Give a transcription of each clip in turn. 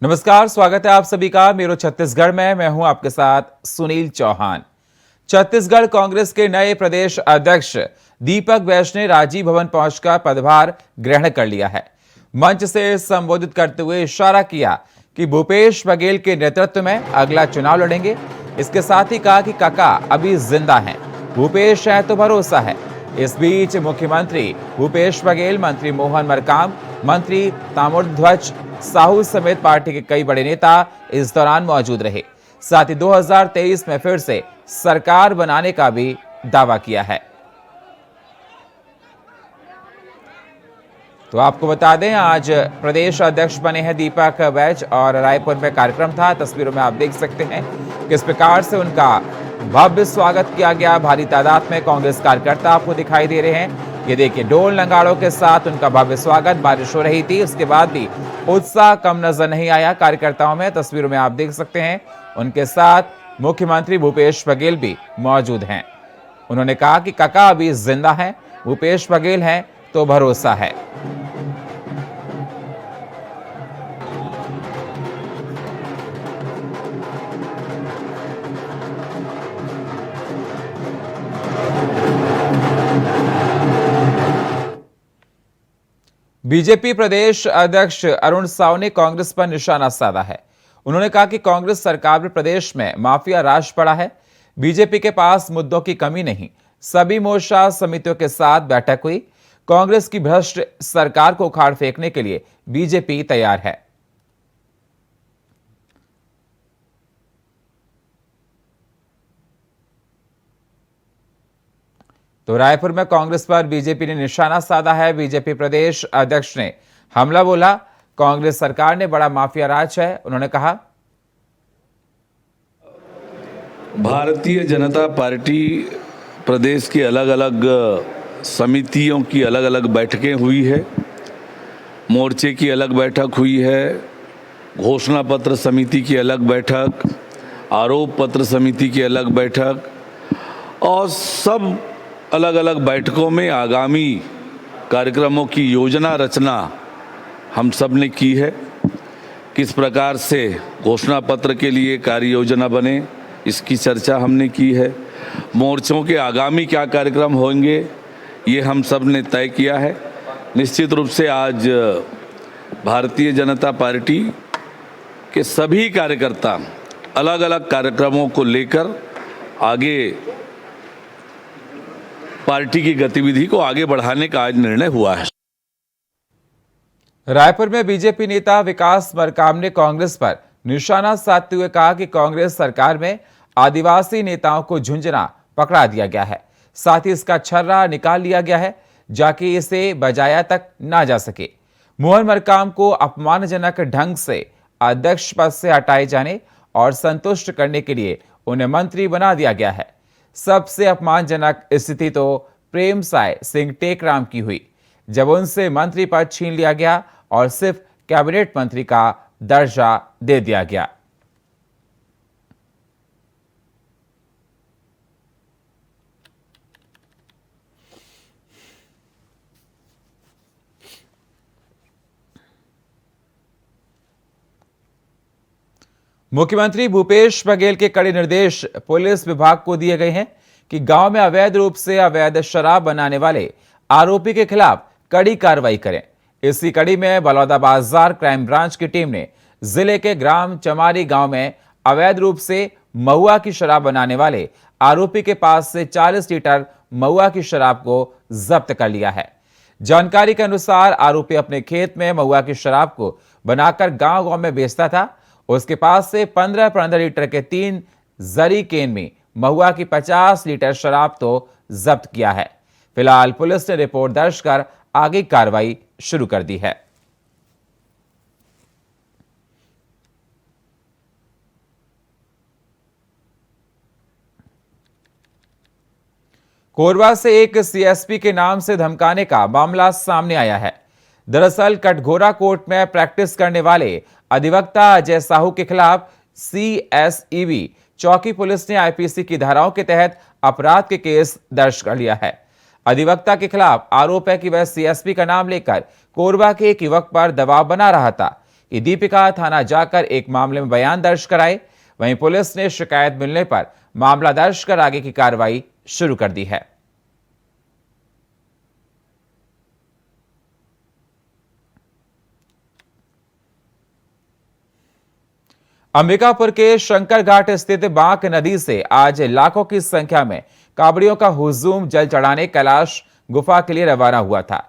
नमस्कार, स्वागत है आप सभी का मेरो छत्तीसगढ़ में। मैं हूं आपके साथ सुनील चौहान। छत्तीसगढ़ कांग्रेस के नए प्रदेश अध्यक्ष दीपक बैज ने राजीव भवन पहुंचकर पदभार ग्रहण कर लिया है। मंच से संबोधित करते हुए इशारा किया कि भूपेश बघेल के नेतृत्व में अगला चुनाव लड़ेंगे। इसके साथ ही कहा कि काका अभी जिंदा हैं, भूपेश है तो भरोसा है। इस बीच मुख्यमंत्री भूपेश बघेल, मंत्री मोहन मरकाम, मंत्री ताम्रध्वज साहू समेत पार्टी के कई बड़े नेता इस दौरान मौजूद रहे। साथ ही 2023 में फिर से सरकार बनाने का भी दावा किया है। तो आपको बता दें, आज प्रदेश अध्यक्ष बने हैं दीपक बैज और रायपुर में कार्यक्रम था। तस्वीरों में आप देख सकते हैं किस प्रकार से उनका भव्य स्वागत किया गया। भारी तादाद में कांग्रेस कार्यकर्ता आपको दिखाई दे रहे हैं। ये देखिए, ढोल नगाड़ों के साथ उनका भव्य स्वागत। बारिश हो रही थी, उसके बाद भी उत्साह कम नजर नहीं आया कार्यकर्ताओं में। तस्वीरों में आप देख सकते हैं उनके साथ मुख्यमंत्री भूपेश बघेल भी मौजूद हैं। उन्होंने कहा कि काका अभी जिंदा हैं, भूपेश बघेल हैं तो भरोसा है। बीजेपी प्रदेश अध्यक्ष अरुण साव ने कांग्रेस पर निशाना साधा है। उन्होंने कहा कि कांग्रेस सरकार में प्रदेश में माफिया राज पड़ा है। बीजेपी के पास मुद्दों की कमी नहीं। सभी मोर्चा समितियों के साथ बैठक हुई। कांग्रेस की भ्रष्ट सरकार को उखाड़ फेंकने के लिए बीजेपी तैयार है। तो रायपुर में कांग्रेस पर बीजेपी ने निशाना साधा है। बीजेपी प्रदेश अध्यक्ष ने हमला बोला। कांग्रेस सरकार ने बड़ा माफिया राज है। उन्होंने कहा, भारतीय जनता पार्टी प्रदेश की अलग अलग समितियों की अलग अलग बैठकें हुई है। मोर्चे की अलग बैठक हुई है, घोषणा पत्र समिति की अलग बैठक, आरोप पत्र समिति की अलग बैठक, और सब अलग अलग बैठकों में आगामी कार्यक्रमों की योजना रचना हम सब ने की है। किस प्रकार से घोषणा पत्र के लिए कार्य योजना बने, इसकी चर्चा हमने की है। मोर्चों के आगामी क्या कार्यक्रम होंगे, ये हम सब ने तय किया है। निश्चित रूप से आज भारतीय जनता पार्टी के सभी कार्यकर्ता अलग अलग कार्यक्रमों को लेकर आगे पार्टी की गतिविधि को आगे बढ़ाने का आज निर्णय हुआ है। रायपुर में बीजेपी नेता विकास मरकाम ने कांग्रेस पर निशाना साधते हुए कहा कि कांग्रेस सरकार में आदिवासी नेताओं को झुंझुना पकड़ा दिया गया है। साथ ही इसका छर्रा निकाल लिया गया है, जाके इसे बजाया तक ना जा सके। मोहन मरकाम को अपमानजनक ढंग से अध्यक्ष पद से हटाए जाने और संतुष्ट करने के लिए उन्हें मंत्री बना दिया गया है। सबसे अपमानजनक स्थिति तो प्रेमसाय सिंह टेकराम की हुई, जब उनसे मंत्री पद छीन लिया गया और सिर्फ कैबिनेट मंत्री का दर्जा दे दिया गया। मुख्यमंत्री भूपेश बघेल के कड़े निर्देश पुलिस विभाग को दिए गए हैं कि गांव में अवैध रूप से अवैध शराब बनाने वाले आरोपी के खिलाफ कड़ी कार्रवाई करें। इसी कड़ी में बलौदाबाजार क्राइम ब्रांच की टीम ने जिले के ग्राम चमारी गांव में अवैध रूप से महुआ की शराब बनाने वाले आरोपी के पास से 40 लीटर महुआ की शराब को जब्त कर लिया है। जानकारी के अनुसार आरोपी अपने खेत में महुआ की शराब को बनाकर गांव गांव में बेचता था। उसके पास से 15 लीटर के 3 जरी केन में महुआ की 50 लीटर शराब तो जब्त किया है। फिलहाल पुलिस ने रिपोर्ट दर्ज कर आगे कार्रवाई शुरू कर दी है। कोरबा से एक सीएसपी के नाम से धमकाने का मामला सामने आया है। दरअसल कटघोरा कोर्ट में प्रैक्टिस करने वाले अधिवक्ता अजय साहू के खिलाफ सीएसईबी चौकी पुलिस ने आईपीसी की धाराओं के तहत अपराध के केस दर्ज कर लिया है। अधिवक्ता के खिलाफ आरोप है कि वह सीएसपी का नाम लेकर कोरबा के एक युवक पर दबाव बना रहा था कि दीपिका थाना जाकर एक मामले में बयान दर्ज कराए। वहीं पुलिस ने शिकायत मिलने पर मामला दर्ज कर आगे की कार्रवाई शुरू कर दी है। अंबिकापुर के शंकर घाट स्थित बांक नदी से आज लाखों की संख्या में कांवड़ियों का हुजूम जल चढ़ाने कैलाश गुफा के लिए रवाना हुआ था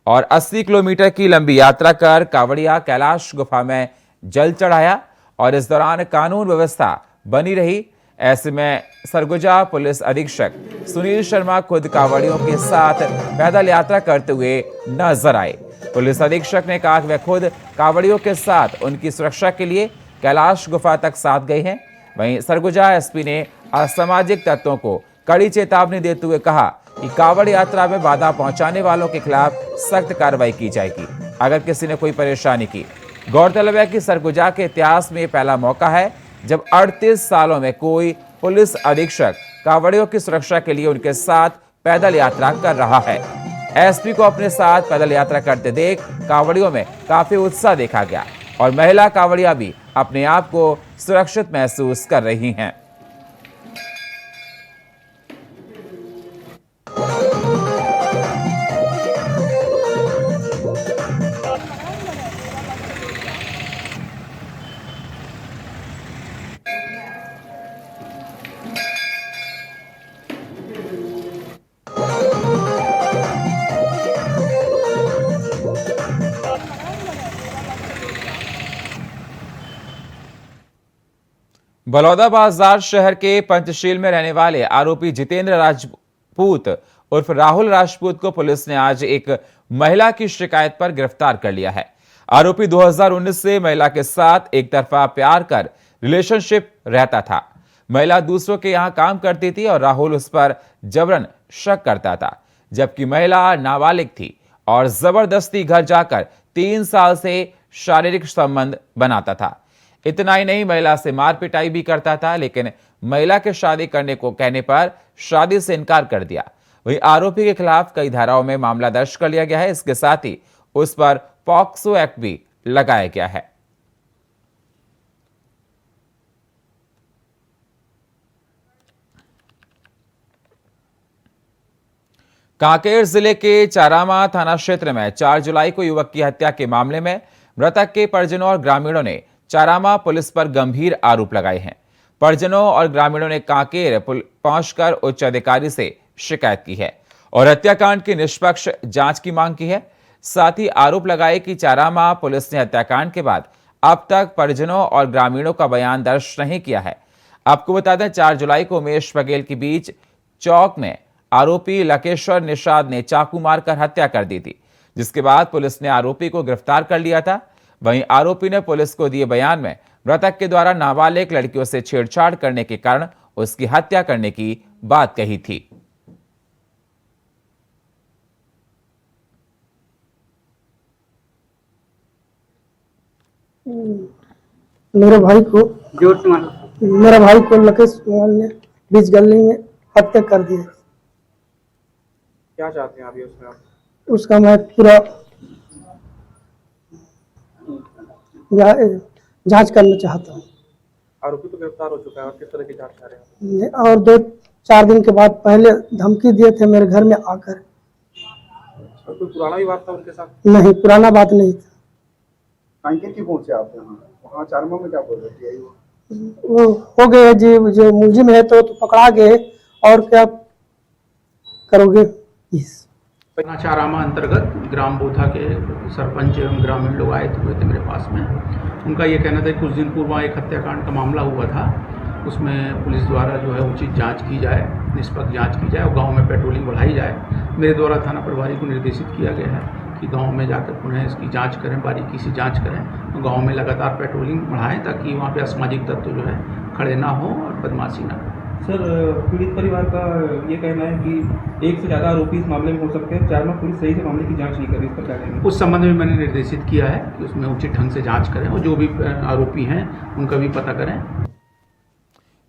और 80 किलोमीटर की लंबी यात्रा कर कांवड़िया कैलाश गुफा में जल चढ़ाया और इस दौरान कानून व्यवस्था बनी रही। ऐसे में सरगुजा पुलिस अधीक्षक सुनील शर्मा खुद कांवड़ियों के साथ पैदल यात्रा करते हुए नजर आए। पुलिस अधीक्षक ने कहा कि वे खुद कांवड़ियों के साथ उनकी सुरक्षा के लिए कैलाश गुफा तक साथ गए हैं। वहीं सरगुजा एसपी ने असामाजिक तत्वों को कड़ी चेतावनी देते हुए कहा कि कांवड़ यात्रा में बाधा पहुंचाने वालों के खिलाफ सख्त कार्रवाई की जाएगी अगर किसी ने कोई परेशानी की। गौरतलब है कि सरगुजा के इतिहास में पहला मौका है जब 38 सालों में कोई पुलिस अधीक्षक कांवड़ियों की सुरक्षा के लिए उनके साथ पैदल यात्रा कर रहा है। एसपी को अपने साथ पैदल यात्रा करते देख कांवड़ियों में काफी उत्साह देखा गया और महिला कांवड़िया भी अपने आप को सुरक्षित महसूस कर रही हैं। बलौदाबाजार शहर के पंचशील में रहने वाले आरोपी जितेंद्र राजपूत उर्फ राहुल राजपूत को पुलिस ने आज एक महिला की शिकायत पर गिरफ्तार कर लिया है। आरोपी 2019 से महिला के साथ एक तरफा प्यार कर रिलेशनशिप रहता था। महिला दूसरों के यहां काम करती थी और राहुल उस पर जबरन शक करता था, जबकि महिला नाबालिग थी और जबरदस्ती घर जाकर 3 साल से शारीरिक संबंध बनाता था। इतना ही नहीं, महिला से मार पिटाई भी करता था, लेकिन महिला के शादी करने को कहने पर शादी से इनकार कर दिया। वहीं आरोपी के खिलाफ कई धाराओं में मामला दर्ज कर लिया गया है। इसके साथ ही उस पर पॉक्सो एक्ट भी लगाया गया है। कांकेर जिले के चारामा थाना क्षेत्र में 4 जुलाई को युवक की हत्या के मामले में मृतक के परिजनों और ग्रामीणों ने चारामा पुलिस पर गंभीर आरोप लगाए हैं। परिजनों और ग्रामीणों ने कांकेर पहुंचकर उच्च अधिकारी से शिकायत की है और हत्याकांड की निष्पक्ष जांच की मांग की है। साथ ही आरोप लगाए कि चारामा पुलिस ने हत्याकांड के बाद अब तक परिजनों और ग्रामीणों का बयान दर्ज नहीं किया है। आपको बता दें, 4 जुलाई को उमेश बघेल के बीच चौक में आरोपी लकेश्वर निषाद ने चाकू मारकर हत्या कर दी थी, जिसके बाद पुलिस ने आरोपी को गिरफ्तार कर लिया था। वहीं आरोपी ने पुलिस को दिए बयान में मृतक के द्वारा नाबालिग लड़कियों से छेड़छाड़ करने के कारण उसकी हत्या करने की बात कही थी। मेरे भाई को लकेश ने बीच गली में हत्या कर दी है। क्या चाहते हैं अभी उसका मैं पूरा जांच करना चाहता हूँ। आरोपी तो गिरफ्तार हो चुका है और किस तरह की जांच चाह रहे हैं? और 2-4 दिन के बाद पहले धमकी दिए थे मेरे घर में आकर। और कोई पुराना विवाद था उनके साथ? नहीं, पुराना बात नहीं था। कांकेर क्यों पहुंचे आप वहाँ चारमा में क्या प्रॉपर्टी आई? वो हो गए जी, जो मुलजिम है तो पकड़ा गए और क्या करोगे। चारामा अंतर्गत ग्राम बोथा के सरपंच एवं ग्रामीण लोग आए हुए थे मेरे पास में। उनका ये कहना था कि कुछ दिन पूर्व एक हत्याकांड का मामला हुआ था, उसमें पुलिस द्वारा जो है उचित जांच की जाए, निष्पक्ष जांच की जाए और गांव में पेट्रोलिंग बढ़ाई जाए। मेरे द्वारा थाना प्रभारी को निर्देशित किया गया है कि गांव में जाकर पुनः इसकी जांच करें, बारीकी से जांच करें, गांव में लगातार पेट्रोलिंग बढ़ाएं ताकि वहाँ पे असामाजिक तत्व जो है खड़े ना हो और बदमाशी ना करें। सर, पीड़ित परिवार का ये कहना है कि एक से ज़्यादा आरोपी इस मामले में हो सकते हैं। चारामा पुलिस सही से मामले की जांच नहीं कर रही, इस पर क्या कहेंगे? उस संबंध में मैंने निर्देशित किया है कि उसमें उचित ढंग से जांच करें और जो भी आरोपी हैं उनका भी पता करें।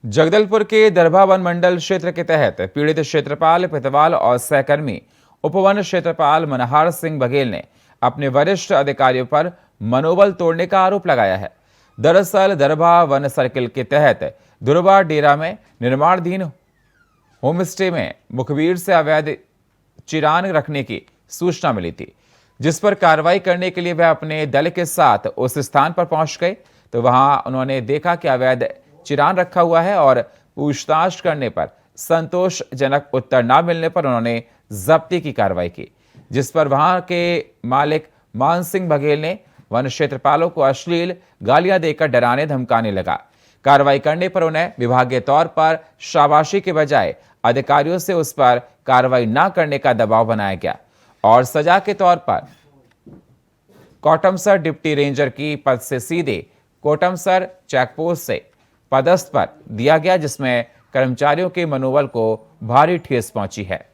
जगदलपुर के दरभा वन मंडल क्षेत्र के तहत पीड़ित क्षेत्रपाल पितवाल और सहकर्मी उपवन क्षेत्रपाल मनहार सिंह बघेल ने अपने वरिष्ठ अधिकारियों पर मनोबल तोड़ने का आरोप लगाया है। दरअसल दरभा वन सर्किल के तहत दुर्बा डेरा में निर्माणाधीन होमस्टे में मुखबिर से अवैध चिरान रखने की सूचना मिली थी, जिस पर कार्रवाई करने के लिए वह अपने दल के साथ उस स्थान पर पहुंच गए तो वहां उन्होंने देखा कि अवैध चिरान रखा हुआ है और पूछताछ करने पर संतोषजनक उत्तर न मिलने पर उन्होंने जब्ती की कार्रवाई की, जिस पर वहां के मालिक मान सिंह बघेल ने वन क्षेत्रपालों को अश्लील गालियां देकर डराने धमकाने लगा। कार्रवाई करने पर उन्हें विभागीय तौर पर शाबाशी के बजाय अधिकारियों से उस पर कार्रवाई न करने का दबाव बनाया गया और सजा के तौर पर कोटमसर डिप्टी रेंजर की पद से सीधे कोटमसर चेकपोस्ट से पदस्थ पर दिया गया, जिसमें कर्मचारियों के मनोबल को भारी ठेस पहुंची है।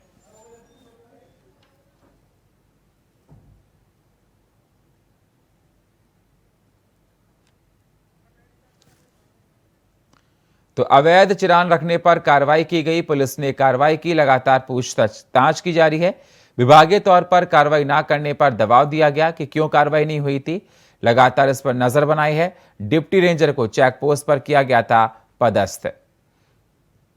तो अवैध चिरान रखने पर कार्रवाई की गई। पुलिस ने कार्रवाई की, लगातार पूछताछ की जा रही है। विभागीय तौर पर कार्रवाई ना करने पर दबाव दिया गया कि क्यों कार्रवाई नहीं हुई थी। लगातार इस पर नजर बनाई है। डिप्टी रेंजर को चेक पोस्ट पर किया गया था पदस्थ।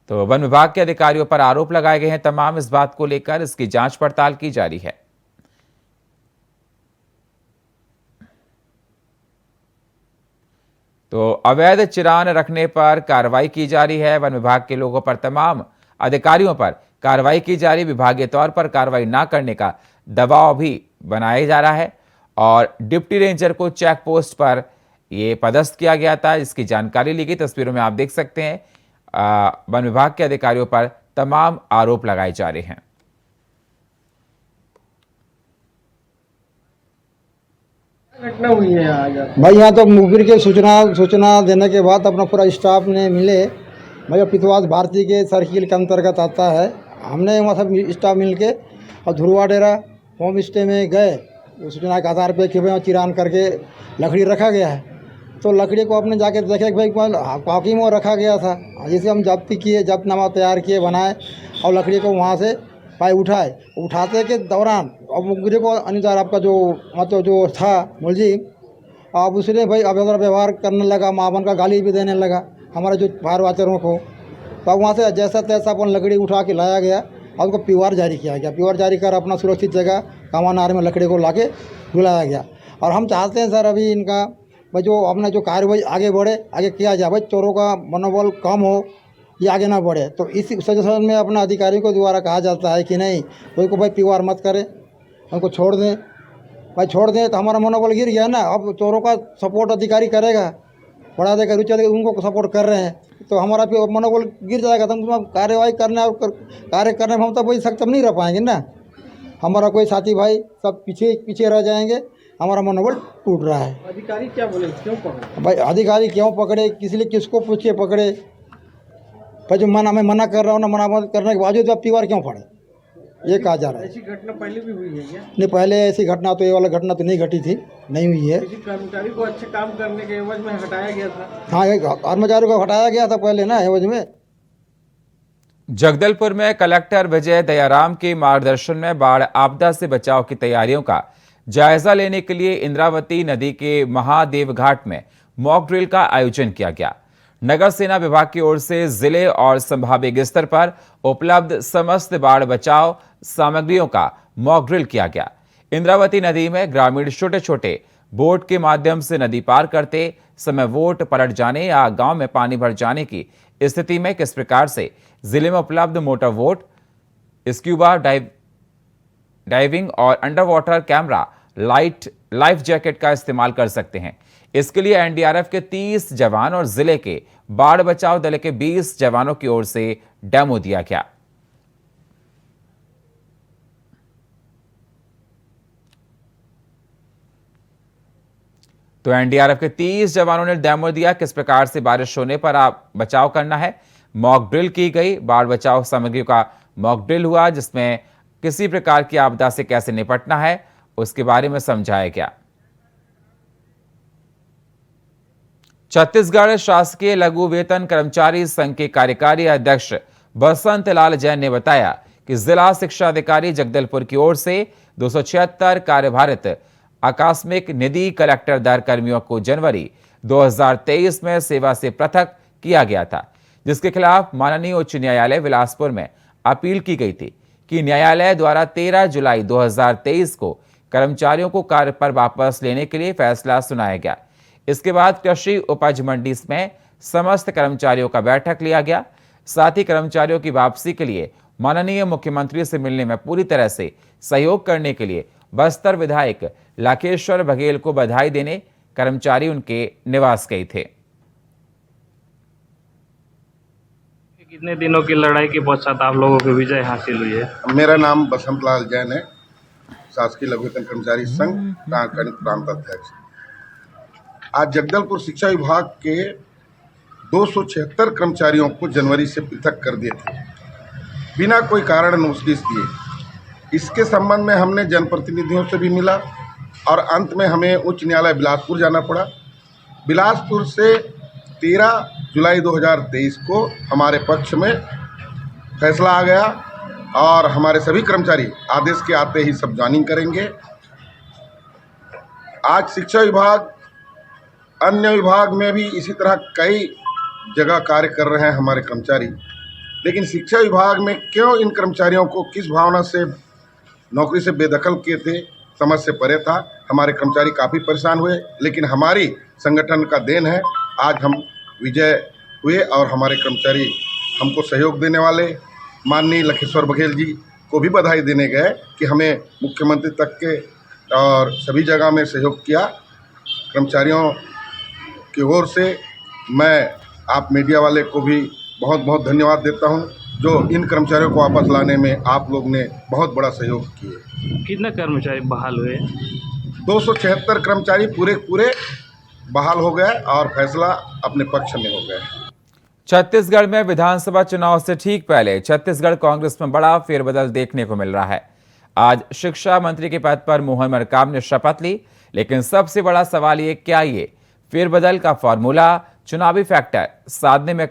तो वन विभाग के अधिकारियों पर आरोप लगाए गए हैं तमाम। इस बात को लेकर इसकी जांच पड़ताल की जा रही है। तो अवैध चिरान रखने पर कार्रवाई की जा रही है। वन विभाग के लोगों पर, तमाम अधिकारियों पर कार्रवाई की जा रही है। विभागीय तौर पर कार्रवाई ना करने का दबाव भी बनाया जा रहा है और डिप्टी रेंजर को चेक पोस्ट पर यह पदस्थ किया गया था, इसकी जानकारी ली गई। तस्वीरों में आप देख सकते हैं वन विभाग के अधिकारियों पर तमाम आरोप लगाए जा रहे हैं। घटना हुई है आज? भाई यहाँ तो मुखबिर के सूचना देने के बाद अपना पूरा स्टाफ ने मिले। भाई पिथवास भारती के सर्किल के अंतर्गत आता है। हमने वहाँ सब स्टाफ मिल के और धुरवा डेरा होम स्टे में गए सूचना के आधार पे कि भाई चिरान करके लकड़ी रखा गया है। तो लकड़ी को अपने जाके देखे कि भाई पाकी में रखा गया था। जिसे हम जब्ती किए, जब्तनामा तैयार किए, बनाए और लकड़ी को वहाँ से भाई उठाते के दौरान अब मुखबिर को अनुसार आपका जो मतलब जो था मुलजिम, अब उसने भाई अभद्र व्यवहार करने लगा, मावन का गाली भी देने लगा हमारे जो फायर वाचरों को। तो अब वहाँ से जैसा तैसा अपन लकड़ी उठा के लाया गया और उसको पीवार जारी किया गया। पीवार जारी कर अपना सुरक्षित जगह कामानार में लकड़ी को लाके डुलाया गया। और हम चाहते हैं सर अभी इनका भाई जो अपना जो कार्रवाई आगे बढ़े, आगे किया जाए। भाई चोरों का मनोबल कम हो, ये आगे ना बढ़े। तो इस सजेशन में अपना अधिकारियों को द्वारा कहा जाता है कि नहीं कोई को भाई पीवार मत करें, उनको छोड़ दें। भाई छोड़ दें तो हमारा मनोबल गिर गया ना। अब चोरों का सपोर्ट अधिकारी करेगा, बढ़ा देकर चले उनको सपोर्ट कर रहे हैं तो हमारा फिर मनोबल गिर जाएगा। तो हम कार्यवाही करने और कार्य करने में हम तो वही सक्षम नहीं रह पाएंगे ना। हमारा कोई साथी भाई सब पीछे रह जाएंगे, हमारा मनोबल टूट रहा है। अधिकारी क्या बोले, क्यों पकड़े? भाई अधिकारी क्यों पकड़े, किसी किसको पूछ के पकड़े? भाई जो मैं मना कर रहा हूँ ना, मना करने के बावजूद आप पीवार क्यों पड़े, ये कहा जा रहा है। ऐसी घटना पहले भी हुई है क्या? नहीं, पहले ऐसी घटना तो ये वाला घटना तो नहीं घटी थी, नहीं हुई है। किसी कर्मचारी को अच्छे काम करने के एवज में हटाया गया था। हाँ, एक कर्मचारी को हटाया गया था पहले ना एवज में। जगदलपुर में कलेक्टर विजय दयाराम के मार्गदर्शन में बाढ़ आपदा से बचाव की तैयारियों का जायजा लेने के लिए इंद्रावती नदी के महादेव घाट में मॉक ड्रिल का आयोजन किया गया। नगर सेना विभाग की ओर से जिले और संभाविक स्तर पर उपलब्ध समस्त बाढ़ बचाव सामग्रियों का मॉक ड्रिल किया गया। इंद्रावती नदी में ग्रामीण छोटे छोटे बोट के माध्यम से नदी पार करते समय बोट पलट जाने या गांव में पानी भर जाने की स्थिति में किस प्रकार से जिले में उपलब्ध मोटर बोट, स्क्यूबा डाइविंग और under water camera, life jacket का इस्तेमाल कर सकते हैं। इसके लिए एनडीआरएफ के 30 जवान और जिले के बाढ़ बचाव दल के 20 जवानों की ओर से डेमो दिया गया। तो एनडीआरएफ के 30 जवानों ने डेमो दिया किस प्रकार से बारिश होने पर आप बचाव करना है। मॉक ड्रिल की गई, बाढ़ बचाव सामग्रियों का मॉक ड्रिल हुआ जिसमें किसी प्रकार की आपदा से कैसे निपटना है उसके बारे में समझाया गया। छत्तीसगढ़ शासकीय लघु वेतन कर्मचारी संघ के कार्यकारी अध्यक्ष बसंत लाल जैन ने बताया कि जिला शिक्षा अधिकारी जगदलपुर की ओर से 276 कार्यभारित आकस्मिक निधि कलेक्टर दर कर्मियों को जनवरी 2023 में सेवा से पृथक किया गया था, जिसके खिलाफ माननीय उच्च न्यायालय बिलासपुर में अपील की गई थी कि न्यायालय द्वारा 13 जुलाई 2023 को कर्मचारियों को कार्य पर वापस लेने के लिए फैसला सुनाया गया। इसके बाद कृषि उपज मंडी में समस्त कर्मचारियों का बैठक लिया गया। साथ ही कर्मचारियों की वापसी के लिए माननीय मुख्यमंत्री से मिलने में पूरी तरह से सहयोग करने के लिए बस्तर विधायक लाखेश्वर बघेल को बधाई देने कर्मचारी उनके निवास गए थे। कितने दिनों की लड़ाई के पश्चात आप लोगों को विजय हासिल हुई है? मेरा नाम बसंत लाल जैन है, शासकीय लघु वेतन कर्मचारी संघ टांकन प्रांत अध्यक्ष। आज जगदलपुर शिक्षा विभाग के 276 कर्मचारियों को जनवरी से पृथक कर दिए थे बिना कोई कारण नोटिस दिए। इसके संबंध में हमने जनप्रतिनिधियों से भी मिला और अंत में हमें उच्च न्यायालय बिलासपुर जाना पड़ा। बिलासपुर से 13 जुलाई 2023 को हमारे पक्ष में फैसला आ गया और हमारे सभी कर्मचारी आदेश के आते ही सब ज्वाइनिंग करेंगे। आज शिक्षा विभाग, अन्य विभाग में भी इसी तरह कई जगह कार्य कर रहे हैं हमारे कर्मचारी, लेकिन शिक्षा विभाग में क्यों इन कर्मचारियों को किस भावना से नौकरी से बेदखल किए थे, समझ से परे था। हमारे कर्मचारी काफ़ी परेशान हुए, लेकिन हमारी संगठन का देन है आज हम विजय हुए और हमारे कर्मचारी हमको सहयोग देने वाले माननीय लखेश्वर बघेल जी को भी बधाई देने गए कि हमें मुख्यमंत्री तक के और सभी जगह में सहयोग किया। कर्मचारियों की ओर से मैं आप मीडिया वाले को भी बहुत बहुत धन्यवाद देता हूं, जो इन कर्मचारियों को वापस लाने में आप लोग ने बहुत बड़ा सहयोग किए। कितने कर्मचारी बहाल हुए? 276 कर्मचारी पूरे बहाल हो गए और फैसला अपने पक्ष में हो गए। छत्तीसगढ़ में विधानसभा चुनाव से ठीक पहले छत्तीसगढ़ कांग्रेस में बड़ा फेरबदल देखने को मिल रहा है। आज शिक्षा मंत्री के पद पर मोहन मरकाम ने शपथ ली, लेकिन सबसे बड़ा सवाल ये, क्या ये फेरबदल का फॉर्मूला चुनावी फैक्टर साधने में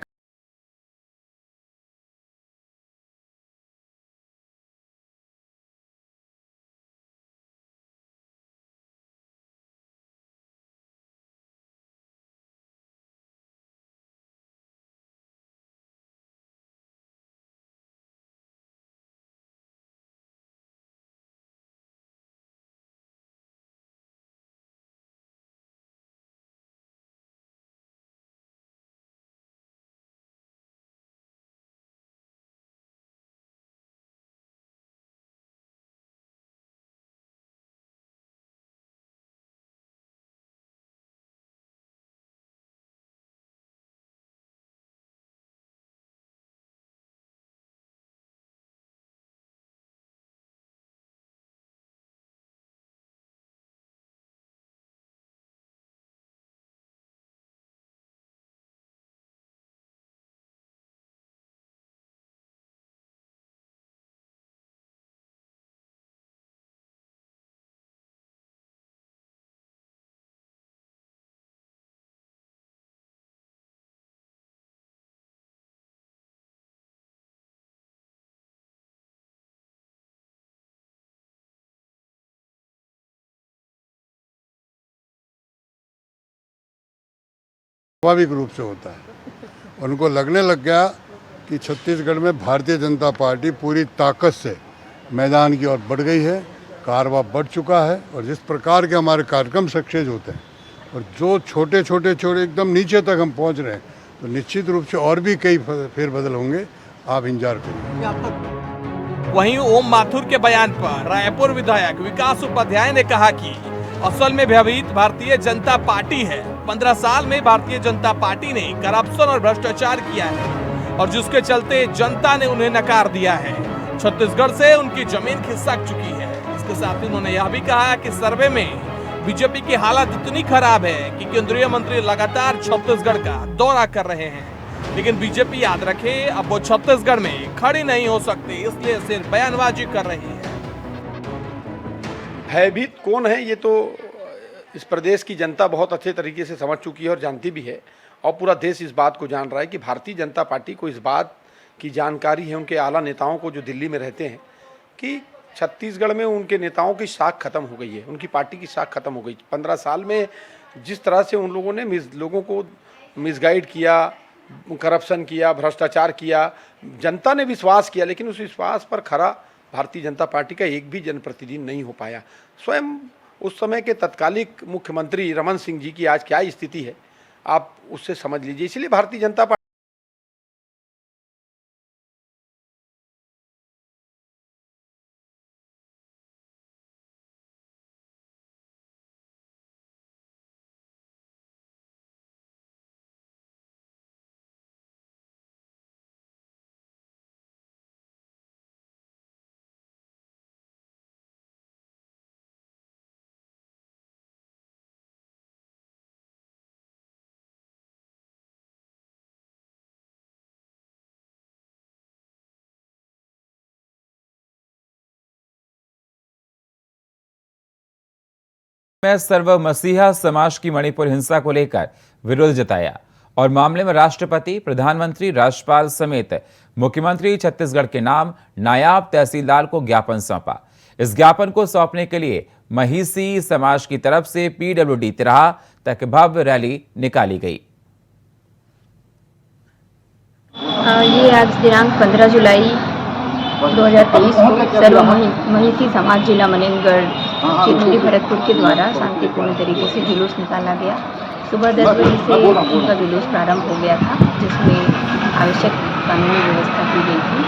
स्वाभाविक रूप से होता है। उनको लगने लग गया कि छत्तीसगढ़ में भारतीय जनता पार्टी पूरी ताकत से मैदान की ओर बढ़ गई है, कारवा बढ़ चुका है और जिस प्रकार के हमारे कार्यक्रम सक्सेस होते हैं और जो छोटे एकदम नीचे तक हम पहुंच रहे हैं, तो निश्चित रूप से और भी कई फेरबदल होंगे, आप इंतजार करिए। वहीं ओम माथुर के बयान पर रायपुर विधायक विकास उपाध्याय ने कहा कि असल में भयभीत भारतीय जनता पार्टी है। 15 साल में भारतीय जनता पार्टी ने करप्शन और भ्रष्टाचार किया है और जिसके चलते जनता ने उन्हें नकार दिया है। छत्तीसगढ़ से उनकी जमीन खिसक चुकी है। इसके साथ ही उन्होंने यह भी कहा कि सर्वे में बीजेपी की हालत इतनी खराब है कि केंद्रीय मंत्री लगातार छत्तीसगढ़ का दौरा कर रहे हैं, लेकिन बीजेपी याद रखे अब वो छत्तीसगढ़ में खड़ी नहीं हो सकती, इसलिए सिर्फ बयानबाजी कर रही है। भयभीत कौन है, ये तो इस प्रदेश की जनता बहुत अच्छे तरीके से समझ चुकी है और जानती भी है और पूरा देश इस बात को जान रहा है कि भारतीय जनता पार्टी को इस बात की जानकारी है, उनके आला नेताओं को जो दिल्ली में रहते हैं, कि छत्तीसगढ़ में उनके नेताओं की साख खत्म हो गई है, उनकी पार्टी की साख खत्म हो गई। 15 साल में जिस तरह से उन लोगों ने लोगों को मिसगाइड किया, करप्शन किया, भ्रष्टाचार किया, जनता ने विश्वास किया, लेकिन उस विश्वास पर खरा भारतीय जनता पार्टी का एक भी जनप्रतिनिधि नहीं हो पाया। स्वयं उस समय के तत्कालिक मुख्यमंत्री रमन सिंह जी की आज क्या स्थिति है, आप उससे समझ लीजिए। इसलिए भारतीय जनता पार्टी में सर्व मसीहा समाज की मणिपुर हिंसा को लेकर विरोध जताया और मामले में राष्ट्रपति, प्रधानमंत्री, राज्यपाल समेत मुख्यमंत्री छत्तीसगढ़ के नाम नायाब तहसीलदार को ज्ञापन सौंपा। इस ज्ञापन को सौंपने के लिए महीसी समाज की तरफ से पीडब्ल्यूडी तिराहा तक भव्य रैली निकाली गई। ये आज दिनांक 15 जुलाई 2023 को सर्व महीसी समाज जिला मनेंद्रगढ़ चिरमुली भरतपुर के द्वारा शांतिपूर्ण तरीके से जुलूस निकाला गया। सुबह 10 बजे से उनका जुलूस प्रारंभ हो गया था, जिसमें आवश्यक कानूनी व्यवस्था की गई थी।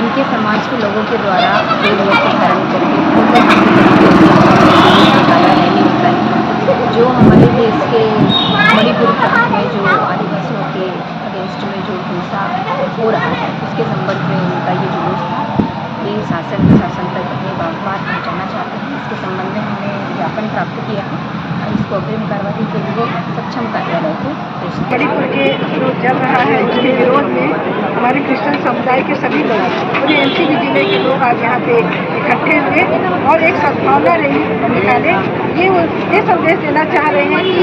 इनके समाज के लोगों के द्वारा वेशभूषा धारण करके रैली निकाली, जो हमारे देश के मणिपुर प्रांत में जो आदिवासियों के अगेंस्ट में जो हिंसा हो रहा है उसके संबंध में उनका ये जुलूस था। ये शासन तक अपनी बात पहुँचाना चाहते हैं। इसके संबंध में हमने ज्ञापन प्राप्त किया है और इसको अग्रिम कार्रवाई के लिए सक्षम कार्यालय को मणिपुर के जो चल रहा है उसके विरोध में हमारे क्रिश्चियन समुदाय के सभी लोग, पूरे एमसीबी जिले के लोग आज यहाँ पे इकट्ठे हुए और एक सद्भावना रैली निकाले। ये संदेश देना चाह रहे हैं कि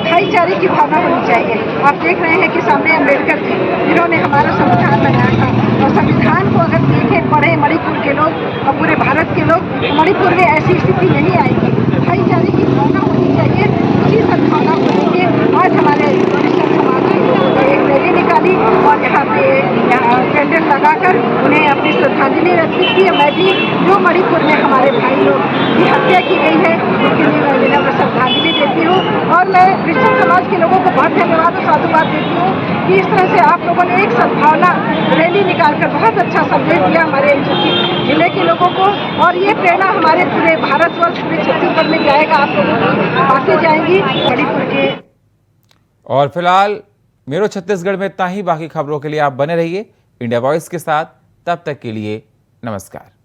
भाईचारे की भावना होनी चाहिए। आप देख रहे हैं कि सामने अम्बेडकर जी, जिन्होंने हमारा संविधान बनाया था, और संविधान को अगर देखें पढ़े मणिपुर के लोग और पूरे भारत के लोग, मणिपुर में ऐसी स्थिति नहीं आएगी। भाईचारे की भावना होनी चाहिए, उसी सद्भावना को लेके आज हमारे क्रिश्चियन समाज ने एक रैली निकाली और यहाँ पे कैंडल लगाकर उन्हें अपनी श्रद्धांजलि अर्पित की। मैं भी जो मणिपुर में हमारे भाई लोग की हत्या की गई है उसके लिए मैं विनम्र श्रद्धांजलि देती हूँ और मैं क्रिश्चियन समाज के लोगों को बहुत धन्यवाद और साधुवाद देती हूँ कि इस तरह से आप लोगों ने एक सद्भावना रैली निकालकर बहुत अच्छा संदेश दिया हमारे जिले के लोगों को, और ये प्रेरणा हमारे पूरे भारतवर्ष, पूरे छत्तीसगढ़ में जाएगा। आप लोगों को बातें जाएंगी मणिपुर के। और फिलहाल मेरो छत्तीसगढ़ में इतना ही। बाकी खबरों के लिए आप बने रहिए इंडिया वॉइस के साथ। तब तक के लिए नमस्कार।